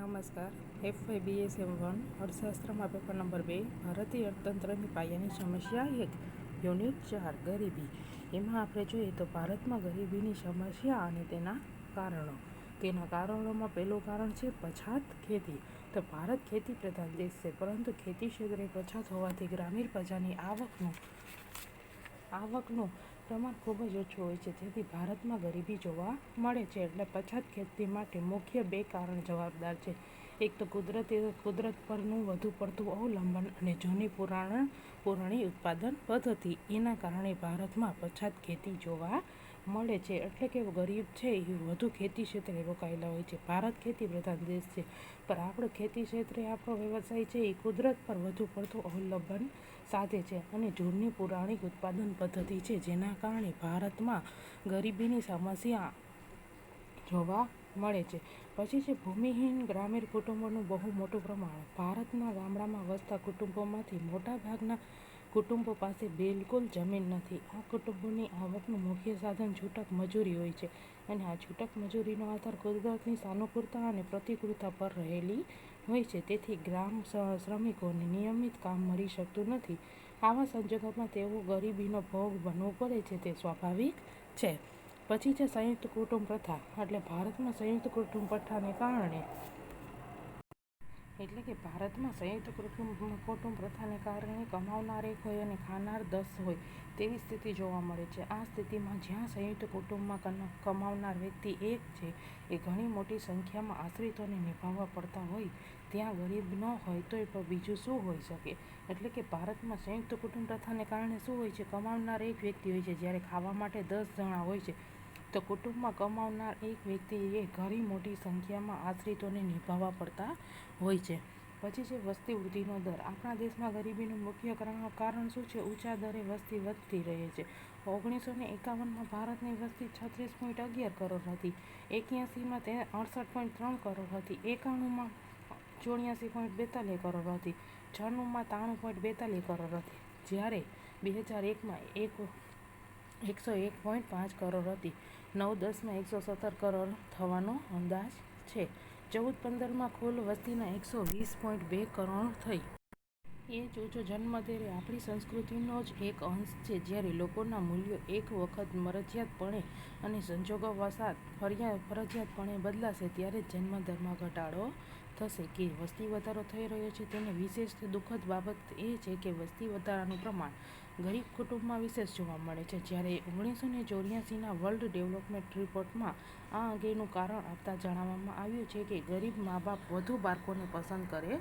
નમસ્કાર. FYBSM1 અર્થશાસ્ત્રમાં paper number 2 ભારતીય અર્થતંત્રની પાયાની સમસ્યા 1 યુનિટ 4 ગરીબી. એમાં આપણે જોઈએ તો ભારતમાં ગરીબીની સમસ્યા અને તેના કારણો. તેના કારણોમાં પહેલું કારણ છે પછાત ખેતી. તો ભારત ખેતી પ્રધાન દેશ છે, પરંતુ ખેતી ક્ષેત્રે પછાત હોવાથી ગ્રામીણ પ્રજાની આવકનું પ્રમાણ ખૂબ જ ઓછું હોય છે, જેથી ભારતમાં ગરીબી જોવા મળે છે. એટલે પછાત ખેતી માટે મુખ્ય 2 કારણ જવાબદાર છે. એક તો કુદરત પરનું વધુ પડતું અવલંબન અને જૂની પુરાણી ઉત્પાદન પદ્ધતિ. એના કારણે ભારતમાં પછાત ખેતી જોવા મળે છે. એટલે કે ગરીબ છે એ વધુ ખેતી ક્ષેત્રે રોકાયેલા હોય છે. ભારત ખેતી પ્રધાન દેશ છે, પણ આપણો ખેતી ક્ષેત્રે આપણો વ્યવસાય છે એ કુદરત પર વધુ પડતું અવલંબન સાધે છે અને જૂની પુરાણી ઉત્પાદન પદ્ધતિ છે, જેના કારણે ભારતમાં ગરીબીની સમસ્યા જોવા મળે છે. પછી છે ભૂમિહીન ગ્રામીણ કુટુંબોનું બહુ મોટું પ્રમાણ. ભારતના ગામડામાં વસતા કુટુંબોમાંથી મોટા ભાગના કુટુંબો પાસે બિલકુલ જમીન નથી. આ કુટુંબોની આવકનું મુખ્ય સાધન છૂટક મજૂરી હોય છે, અને આ છૂટક મજૂરીનો આધાર કુદરતની સાનુકૂળતા અને પ્રતિકૂળતા પર રહેલી હોય છે. તેથી ગ્રામ શ્રમિકોને નિયમિત કામ મળી શકતું નથી. આવા સંજોગોમાં તેઓ ગરીબીનો ભોગ બનવું પડે છે, તે સ્વાભાવિક છે. પછી છે સંયુક્ત કુટુંબ પ્રથા. એટલે ભારતમાં સંયુક્ત કુટુંબ પ્રથાને કારણે કમાવનાર 1 હોય અને ખાનાર 10 હોય તેવી સ્થિતિ જોવા મળે છે. આ સ્થિતિમાં જ્યાં સંયુક્ત કુટુંબમાં કમાવનાર વ્યક્તિ 1 છે એ ઘણી મોટી સંખ્યામાં આશ્રિતોને નિભાવવા પડતા હોય, ત્યાં ગરીબ ન હોય તો બીજું શું હોઈ શકે? એટલે કે ભારતમાં સંયુક્ત કુટુંબ પ્રથાને કારણે શું હોય છે, કમાવનાર 1 વ્યક્તિ હોય છે, જ્યારે ખાવા માટે 10 જણા હોય છે. તો કુટુંબમાં કમાવનાર 1 વ્યક્તિએ ઘણી મોટી સંખ્યામાં આશ્રિતોને નિભાવવા પડતા હોય છે. પછી છે વસ્તી વૃદ્ધિનો દર. આપણા દેશમાં ગરીબીનું મુખ્ય કારણ શું છે? ઊંચા દરે વસ્તી વધતી રહે છે. 1951માં ભારતની વસ્તી 36.11 કરોડ હતી. 81માં તે 68.3 કરોડ હતી. 91માં 84.42 કરોડ હતી. 96માં 93.42 કરોડ હતી, જ્યારે 2001માં 101.5 કરોડ હતી. 9-10માં 117 કરોડ થવાનો અંદાજ છે. 14-15માં કુલ વસ્તીના 120.2 કરોડ થઈ. એ જ ઊંચો જન્મદર એ આપણી સંસ્કૃતિનો જ એક અંશ છે. જ્યારે લોકોના મૂલ્યો એક વખત મરજિયાતપણે અને સંજોગોવશાત ફરજિયાતપણે બદલાશે, ત્યારે જ જન્મદરમાં ઘટાડો થશે. કે વસ્તી વધારો થઈ રહ્યો છે, તેને વિશેષ દુઃખદ બાબત એ છે કે વસ્તી વધારાનું પ્રમાણ ગરીબ કુટુંબમાં વિશેષ જોવા મળે છે. જ્યારે 1984ના વર્લ્ડ ડેવલપમેન્ટ રિપોર્ટમાં આ અંગેનું કારણ આપતા જણાવવામાં આવ્યું છે કે ગરીબ મા-બાપ વધુ બાળકોને પસંદ કરે.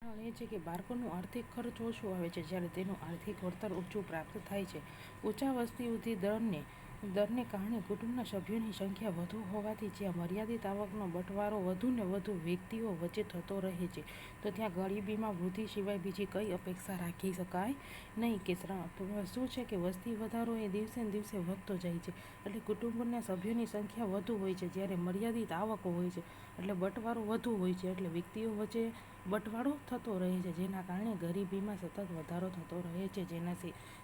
કારણ એ છે કે બાળકોનું આર્થિક ખર્ચ ઓછું આવે છે, જ્યારે તેનું આર્થિક વળતર ઊંચું પ્રાપ્ત થાય છે. ઊંચા વસ્તી વૃદ્ધિ દરને કારણે કુટુંબના સભ્યોની સંખ્યા વધુ હોવાથી જ્યાં મર્યાદિત આવકનો બંટવારો વધુને વધુ વ્યક્તિઓ વચ્ચે થતો રહે છે, તો ત્યાં ગરીબીમાં વૃદ્ધિ સિવાય બીજી કઈ અપેક્ષા રાખી શકાય નહીં. કે શું છે કે વસ્તી વધારો એ દિવસે ને દિવસે વધતો જાય છે, એટલે કુટુંબના સભ્યોની સંખ્યા વધુ હોય છે, જ્યારે મર્યાદિત આવકો હોય છે એટલે બંટવારો વધુ હોય છે, એટલે વ્યક્તિઓ વચ્ચે બંટવારો થતો રહે છે, જેના કારણે ગરીબીમાં સતત વધારો થતો રહે છે. જેના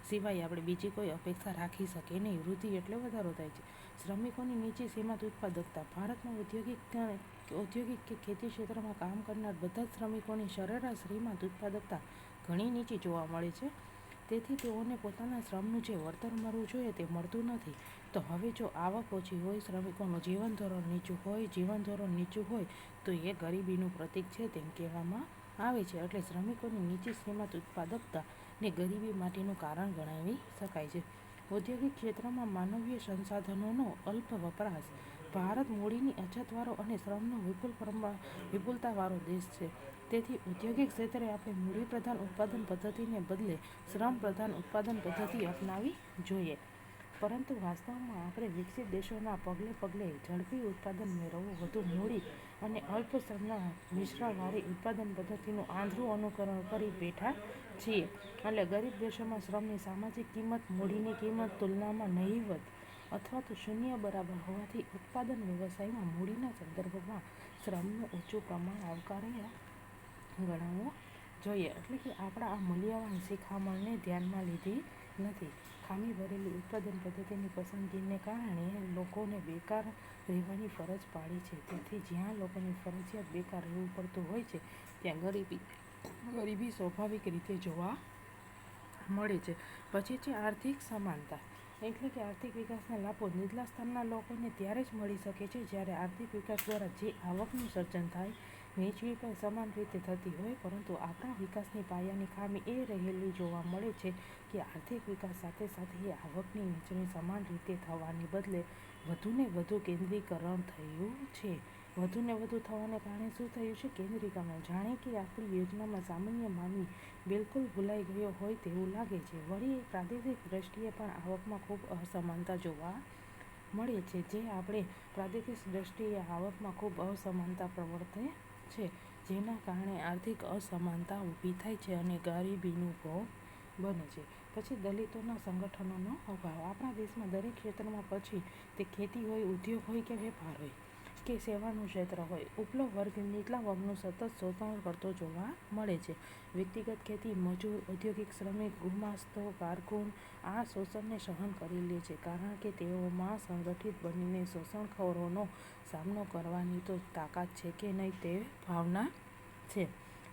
સિવાય આપણે બીજી કોઈ અપેક્ષા રાખી શકીએ નહીં. વૃદ્ધિ એટલે વધારો થાય છે. શ્રમિકોની નીચી સીમાંત ઉત્પાદકતા. ભારતમાં ઔદ્યોગિક કે ખેતી ક્ષેત્રમાં કામ કરનાર બધા જ શ્રમિકોની સરેરાશ સીમાંત ઉત્પાદકતા ઘણી નીચી જોવા મળે છે. તેથી તેઓને પોતાના શ્રમનું જે વળતર મળવું જોઈએ તે મળતું નથી. તો હવે જો આવક ઓછી હોય, શ્રમિકોનું જીવનધોરણ નીચું હોય તો એ ગરીબીનું પ્રતીક છે તેમ કહેવામાં આવે છે. એટલે શ્રમિકોની નીચી સીમાંત ઉત્પાદકતા ને ગરીબી માટેનું કારણ ગણાવી શકાય છે. ઔદ્યોગિક ક્ષેત્રમાં માનવીય સંસાધનોનો અલ્પ વપરાશ. ભારત મૂડીની અછતવાળો અને શ્રમનો વિપુલતાવાળો દેશ છે. તેથી ઔદ્યોગિક ક્ષેત્રે આપણે મૂડી પ્રધાન ઉત્પાદન પદ્ધતિને બદલે શ્રમ પ્રધાન ઉત્પાદન પદ્ધતિ અપનાવવી જોઈએ. પરંતુ વાસ્તવમાં આપણે વિકસિત દેશોના પગલે ઝડપી ઉત્પાદન મેળવવું, વધુ મૂડી અને અલ્પ શ્રમના મિશ્રણવાળી ઉત્પાદન પદ્ધતિનું આંધળું અનુકરણ કરી બેઠા છીએ. એટલે ગરીબ દેશોમાં શ્રમની સામાજિક કિંમત મૂડીની કિંમત તુલનામાં નહિવત અથવા તો શૂન્ય બરાબર હોવાથી ઉત્પાદન વ્યવસાયમાં મૂડીના સંદર્ભમાં શ્રમનું ઊંચું પ્રમાણ આવકાર્ય ગણાવવું જોઈએ. એટલે કે આપણા આ મૂલ્યવાન શિખામણને ધ્યાનમાં લીધી નથી. ખામી ભરેલી ઉત્પાદન પદ્ધતિની પસંદગીને કારણે લોકોને બેકાર રહેવાની ફરજ પાડી છે. તેથી જ્યાં લોકોને ફરજિયાત બેકાર રહેવું પડતું હોય છે ત્યાં ગરીબી સ્વાભાવિક રીતે જોવા મળે છે. પછી છે આર્થિક સમાનતા, એટલે કે આર્થિક વિકાસના લાભો નીચલા સ્તરના લોકોને ત્યારે જ મળી શકે છે જ્યારે આર્થિક વિકાસ દ્વારા જે આવકનું સર્જન થાય વહેંચણી પણ સમાન રીતે થતી હોય. પરંતુ આપણા વિકાસની પાયાની ખામી એ રહેલી જોવા મળે છે કે આર્થિક વિકાસ સાથે સાથે આવકની વહેંચણી સમાન રીતે થવાને બદલે વધુને વધુ કેન્દ્રીકરણ થયું છે. વધુને વધુ થવાને કારણે શું થયું છે? કેન્દ્રીકરણ. જાણે કે આપણી યોજનામાં સામાન્ય માનવી બિલકુલ ભૂલાઈ ગયો હોય તેવું લાગે છે. વળી પ્રાદેશિક દ્રષ્ટિએ પણ આવકમાં ખૂબ અસમાનતા જોવા મળે છે. પ્રાદેશિક દ્રષ્ટિએ આવકમાં ખૂબ અસમાનતા પ્રવર્તે છે, જેના કારણે આર્થિક અસમાનતા ઊભી થાય છે અને ગરીબીનું ભોગ બને છે. પછી દલિતોના સંગઠનોનો અભાવ. આપણા દેશમાં દરેક ક્ષેત્રમાં, પછી તે ખેતી હોય, ઉદ્યોગ હોય કે વેપાર હોય કે સેવાનું ક્ષેત્ર હોય, ઉપલો વર્ગ નીચલા વર્ગનું સતત શોષણ કરતો જોવા મળે છે. વ્યક્તિગત ખેતી મજૂર, ઔદ્યોગિક શ્રમિક, ગુમાસ્તો, કારકુન આ શોષણને સહન કરી લે છે કારણ કે તેઓમાં સંગઠિત બનીને શોષણખોરોનો સામનો કરવાની તો તાકાત છે કે નહીં તે ભાવના છે.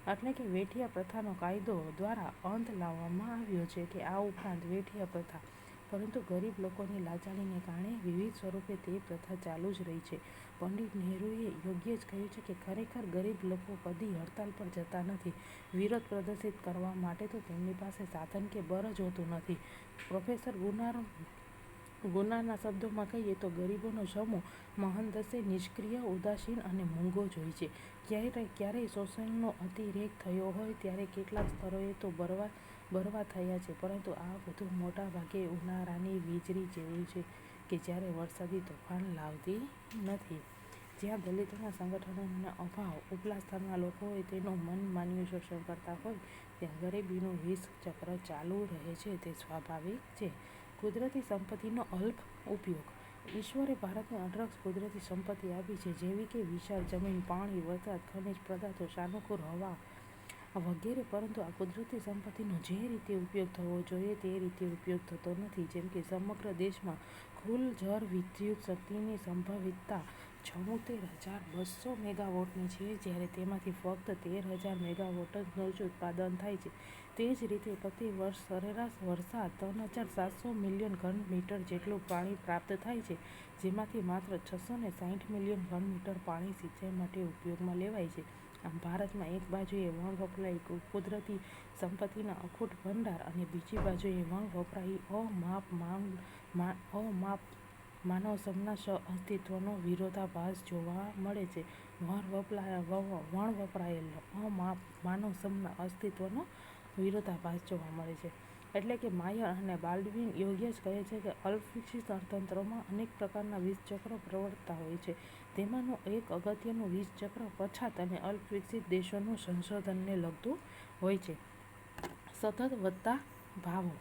એટલે કે વેઠિયા પ્રથાનો કાયદો દ્વારા અંત લાવવામાં આવ્યો છે કે આ ઉપરાંત વેઠિયા પ્રથા, પરંતુ ગરીબ લોકોની લાચારીને કારણે વિવિધ સ્વરૂપે તે પ્રથા ચાલુ જ રહી છે. પંડિત નહેરુએ યોગ્ય જ કહ્યું છે કે ખરેખર ગરીબ લોકો કદી હડતાલ પર જતા નથી. વિરોધ પ્રદર્શિત કરવા માટે તો તેમની પાસે સાધન કે બળ જ હોતું નથી. પ્રોફેસર ગુનારના શબ્દોમાં કહીએ તો ગરીબોનો સમૂહ મહદંશે નિષ્ક્રિય, ઉદાસીન અને મૂંગો જ હોય છે. ક્યારેય શોષણનો અતિરેક થયો હોય ત્યારે કેટલાક સ્થળોએ તો બરવા થયા છે, પરંતુ આ બધું મોટા ભાગે ઉનાળાની વીજળી જેવું છે કે જ્યારે વરસાદી તોફાન લાવતી નથી. જ્યાં દલિતોના સંગઠનોનો અભાવ, ઉપલા સ્તરના લોકોએ તેનું મનમાન્યું શોષણ કરતા હોય ત્યાં ગરીબીનું વિષ ચક્ર ચાલુ રહે છે તે સ્વાભાવિક છે. કુદરતી સંપત્તિનો અલ્પ ઉપયોગ. ઈશ્વરે ભારતને અઢળક કુદરતી સંપત્તિ આપી છે, જેવી કે વિશાળ જમીન, પાણી, વરસાદ, ખનિજ પદાર્થો, સાનુકૂળ હવા વગેરે, પરંતુ આ કુદરતી સંપત્તિનો જે રીતે ઉપયોગ થવો જોઈએ તે રીતે ઉપયોગ થતો નથી. જેમ કે સમગ્ર દેશમાં કુલ જળ વિદ્યુત શક્તિની સંભવિતતા 76,200 મેગાવોટની છે, જ્યારે તેમાંથી ફક્ત 13,000 મેગાવોટ જ ઉત્પાદન થાય છે. તે જ રીતે પ્રતિ વર્ષ સરેરાશ વરસાદ 3,700 મિલિયન ઘન મીટર જેટલું પાણી પ્રાપ્ત થાય છે, જેમાંથી માત્ર 660 મિલિયન ઘન મીટર પાણી સિંચાઈ માટે ઉપયોગમાં લેવાય છે. આમ ભારતમાં એક બાજુએ વણવપરાયેલી કુદરતી સંપત્તિના અખૂટ ભંડાર અને બીજી બાજુએ વણવપરાયેલી અમાપ માનવસમના સહઅસ્તિત્વનો વિરોધાભાસ જોવા મળે છે. વણવપરાયેલ અમાપ માનવસમના અસ્તિત્વનો વિરોધાભાસ જોવા મળે છે. એટલે કે માયર અને બાલ્ડવિન યોગ્ય જ કહે છે કે અલ્પવિકસિત અર્થતંત્રોમાં અનેક પ્રકારના વિષચક્રો પ્રવર્તતા હોય છે. તેમાંનું એક અગત્યનું વિષચક્ર પછાત અને અલ્પવિકસિત દેશોનું સંશોધનને લગતું હોય છે. સતત વધતા ભાવો.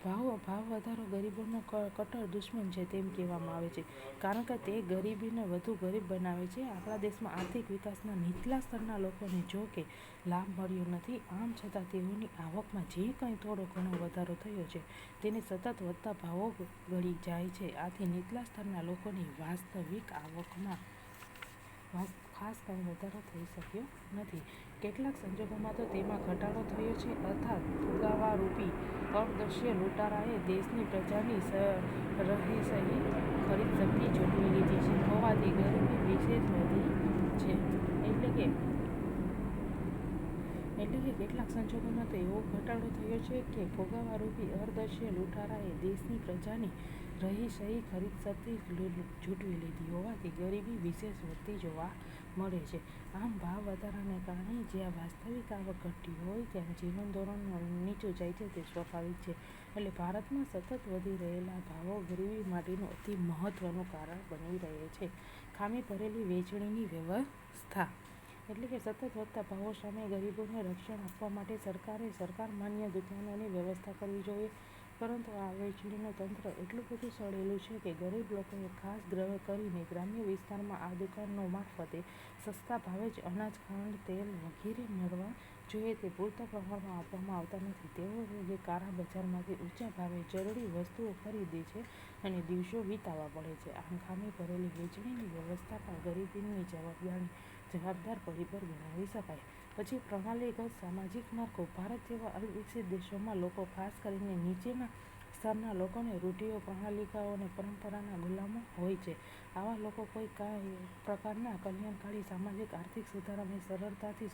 ભાવ વધારો ગરીબોનો કટ્ટર દુશ્મન છે તેમ કહેવામાં આવે છે, કારણ કે તે ગરીબને વધુ ગરીબ બનાવે છે. આપણા દેશમાં આર્થિક વિકાસના નીચલા સ્તરના લોકોને જો કે લાભ મળ્યો નથી, આમ છતાં તેઓની આવકમાં જે કંઈ થોડો ઘણો વધારો થયો છે તેને સતત વધતા ભાવો ગળી જાય છે. આથી નીચલા સ્તરના લોકોની વાસ્તવિક આવકમાં ખાસ કંઈ વધારો થઈ શક્યો નથી. કેટલાક સંજોગોમાં તો તેમાં ઘટાડો થયો છે. અર્થાત ફુગાવારૂપી અદૃશ્ય લૂંટારાએ દેશની પ્રજાની રહીશહી ખરીદશક્તિ ઝૂંટવી લીધી છે હોવાથી ગરીબી વિશેષ વધી છે. એટલે કે કેટલાક સંજોગોમાં તો એવો ઘટાડો થયો છે કે ફુગાવારૂપી અદૃશ્ય લૂંટારાએ દેશની પ્રજાની રહીશહી ખરીદશક્તિ ઝૂંટવી લીધી હોવાથી ગરીબી વિશેષ વધતી જોવા મળે છે. આમ ભાવ વધારાને કારણે જ્યાં વાસ્તવિક આવક ઘટતી હોય ત્યાં જીવનધોરણ નીચું જાય છે તે સ્વાભાવિક છે. એટલે ભારતમાં સતત વધી રહેલા ભાવો ગરીબી માટેનું અતિ મહત્વનું કારણ બની રહે છે. ખામી ભરેલી વહેંચણીની વ્યવસ્થા. એટલે કે સતત વધતા ભાવો સામે ગરીબોને રક્ષણ આપવા માટે સરકારે સરકાર માન્ય દુકાનોની વ્યવસ્થા કરવી જોઈએ. પરંતુ આ વહેંચણીનું તંત્ર એટલું બધું સડેલું છે કે ગરીબ લોકોએ ખાસ કરીને ગ્રામ્ય વિસ્તારમાં આ દુકાનો મારફતે સસ્તા ભાવે જ અનાજ, ખાંડ, તેલ વગેરે મળવા જોઈએ તે પૂરતા પ્રમાણમાં આપવામાં આવતા નથી. તેઓ કાળા બજારમાંથી ઊંચા ભાવે જરૂરી વસ્તુઓ ખરીદે છે અને દિવસો વિતાવવા પડે છે. આમ ખામી ભરેલી વહેંચણીની વ્યવસ્થા પણ ગરીબીની જવાબદાર પરિબળ ગણાવી શકાય. પછી પ્રણાલીગત સામાજિક માળખું. ભારત જેવા અવિકસિત દેશોમાં લોકો, ખાસ કરીને નીચેના સ્તરના લોકોને રૂઢિઓ, પ્રણાલિકાઓ અને પરંપરાના ગુલામો હોય છે. આવા લોકો કોઈ પ્રકારના કલ્યાણકારી સામાજિક આર્થિક સુધારાને સરળતાથી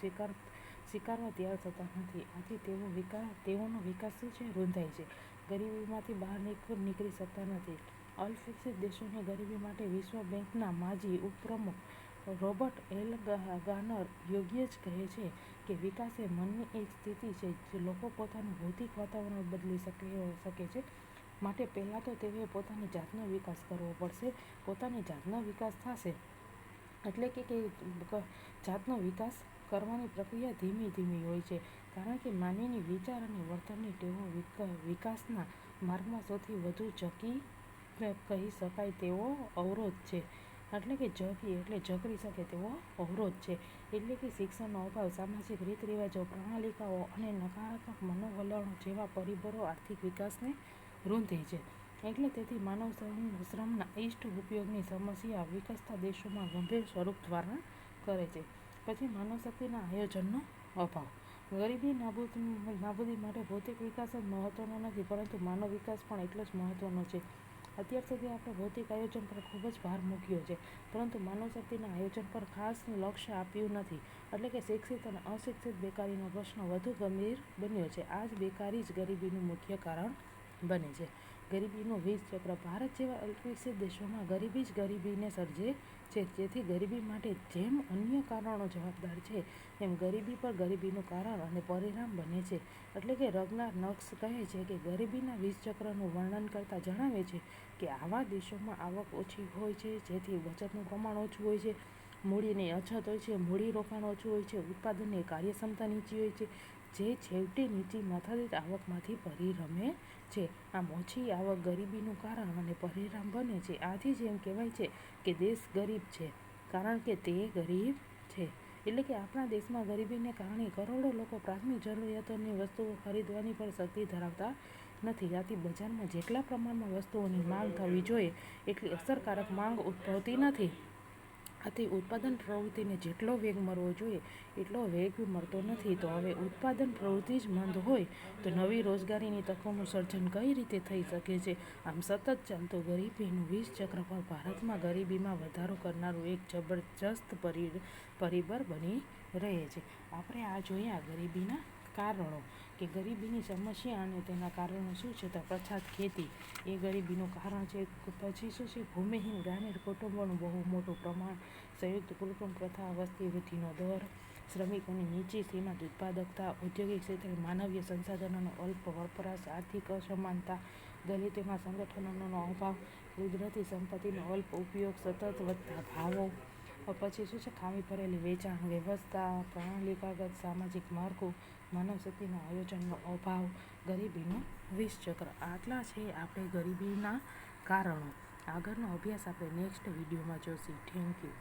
સ્વીકારવા તૈયાર થતા નથી. આથી તેઓનો વિકાસ રૂંધાય છે, ગરીબીમાંથી બહાર નીકળી શકતા નથી. અલ્પવિકસિત દેશોની ગરીબી માટે વિશ્વ બેંકના માજી ઉપપ્રમુખ રોબર્ટ એલ ગાર્નર યોગ્ય જ કહે છે કે વિકાસ એ મનની એક સ્થિતિ છે. જે લોકો પોતાનું ભૌતિક વાતાવરણ બદલી શકે છે, માટે પહેલાં તો તેઓએ પોતાની જાતનો વિકાસ કરવો પડશે. પોતાની જાતનો વિકાસ થશે એટલે કે જાતનો વિકાસ કરવાની પ્રક્રિયા ધીમી હોય છે, કારણ કે માનવીની વિચાર અને વર્તનની ટેવો વિકાસના માર્ગમાં સૌથી વધુ કહી શકાય તેવો અવરોધ છે. એટલે કે જકરી શકે તેવો અવરોધ છે. એટલે કે શિક્ષણનો અભાવ, સામાજિક રીતરિવાજો, પ્રણાલિકાઓ અને નકારાત્મક મનોવલણો જેવા પરિબળો આર્થિક વિકાસને રૂંધે છે. તેથી માનવ શ્રમના ઇષ્ટ ઉપયોગની સમસ્યા વિકસતા દેશોમાં ગંભીર સ્વરૂપ ધારણ કરે છે. પછી માનવશક્તિના આયોજનનો અભાવ. ગરીબી નાબૂદી માટે ભૌતિક વિકાસ જ મહત્વનો નથી, પરંતુ માનવ વિકાસ પણ એટલો જ મહત્વનો છે. અત્યાર સુધી આપણે ભૌતિક આયોજન પર ખૂબ જ ભાર મૂક્યો છે, પરંતુ માનવશક્તિના આયોજન પર ખાસ લક્ષ્ય આપ્યું નથી. એટલે કે શિક્ષિત અને અશિક્ષિત બેકારીનો પ્રશ્ન વધુ ગંભીર બન્યો છે. આ જ બેકારી જ ગરીબીનું મુખ્ય કારણ બને છે. ગરીબીનું વિષચક્ર. ભારત જેવા અલ્પવિકસિત દેશોમાં ગરીબી જ ગરીબીને સર્જે છે. જેથી ગરીબી માટે જેમ અન્ય કારણો જવાબદાર છે, એમ ગરીબી પર ગરીબીનું કારણ અને પરિણામ બને છે. એટલે કે રગનાર નક્સ કહે છે કે ગરીબીના વિષચક્રનું વર્ણન કરતા જણાવે છે કે આવા દેશોમાં આવક ઓછી હોય છે, જેથી બચતનું પ્રમાણ ઓછું હોય છે, મૂડીની અછત હોય છે, મૂડી રોકાણ ઓછું હોય છે, ઉત્પાદનની કાર્યક્ષમતા નીચી હોય છે, જે છેવટે નીચી માથાદીઠ આવકમાંથી પરિણમે છે. આમ ઓછી આવક ગરીબીનું કારણ અને પરિણામ બને છે. આથી જ એમ કહેવાય છે કે દેશ ગરીબ છે કારણ કે તે ગરીબ છે. એટલે કે આપણા દેશમાં ગરીબીને કારણે કરોડો લોકો પ્રાથમિક જરૂરિયાતોની વસ્તુઓ ખરીદવાની પણ શક્તિ ધરાવતા નથી. આથી બજારમાં જેટલા પ્રમાણમાં વસ્તુઓની માંગ થવી જોઈએ એટલી અસરકારક માંગ ઉદ્ભવતી નથી. આથી ઉત્પાદન પ્રવૃત્તિને જેટલો વેગ મળવો જોઈએ એટલો વેગ મળતો નથી. તો હવે ઉત્પાદન પ્રવૃત્તિ જ મંદ હોય તો નવી રોજગારીની તકોનું સર્જન કઈ રીતે થઈ શકે છે? આમ સતત ચાલતું ગરીબીનું વિષચક્ર પણ ભારતમાં ગરીબીમાં વધારો કરનારું એક જબરજસ્ત પરિબળ બની રહે છે. આપણે આ જોયા ગરીબીના કારણો, કે ગરીબીની સમસ્યા અને તેના કારણો શું છે. તો પછાત ખેતી એ ગરીબીનું કારણ છે. પછી શું છે, ભૂમિહીન ગ્રામીણ કુટુંબોનું બહુ મોટું પ્રમાણ, સંયુક્ત કુટુંબ પ્રથા, વસ્તી વૃદ્ધિનો દર, શ્રમિકોની નીચી સીમાંત ઉત્પાદકતા, ઔદ્યોગિક ક્ષેત્રે માનવીય સંસાધનોનો અલ્પ વપરાશ, આર્થિક અસમાનતા, દલિતોના સંગઠનોનો અભાવ, કુદરતી સંપત્તિનો અલ્પ ઉપયોગ, સતત વધતા ભાવો. પછી શું છે, ખામી ભરેલી વેચાણ વ્યવસ્થા, પ્રણાલિકાગત સામાજિક માળખું, માનવશક્તિના આયોજનનો અભાવ, ગરીબીનું વિષચક્ર. આટલા છે આપણે ગરીબીના કારણો. આગળનો અભ્યાસ આપણે નેક્સ્ટ વિડીયોમાં જોઈશું. Thank you.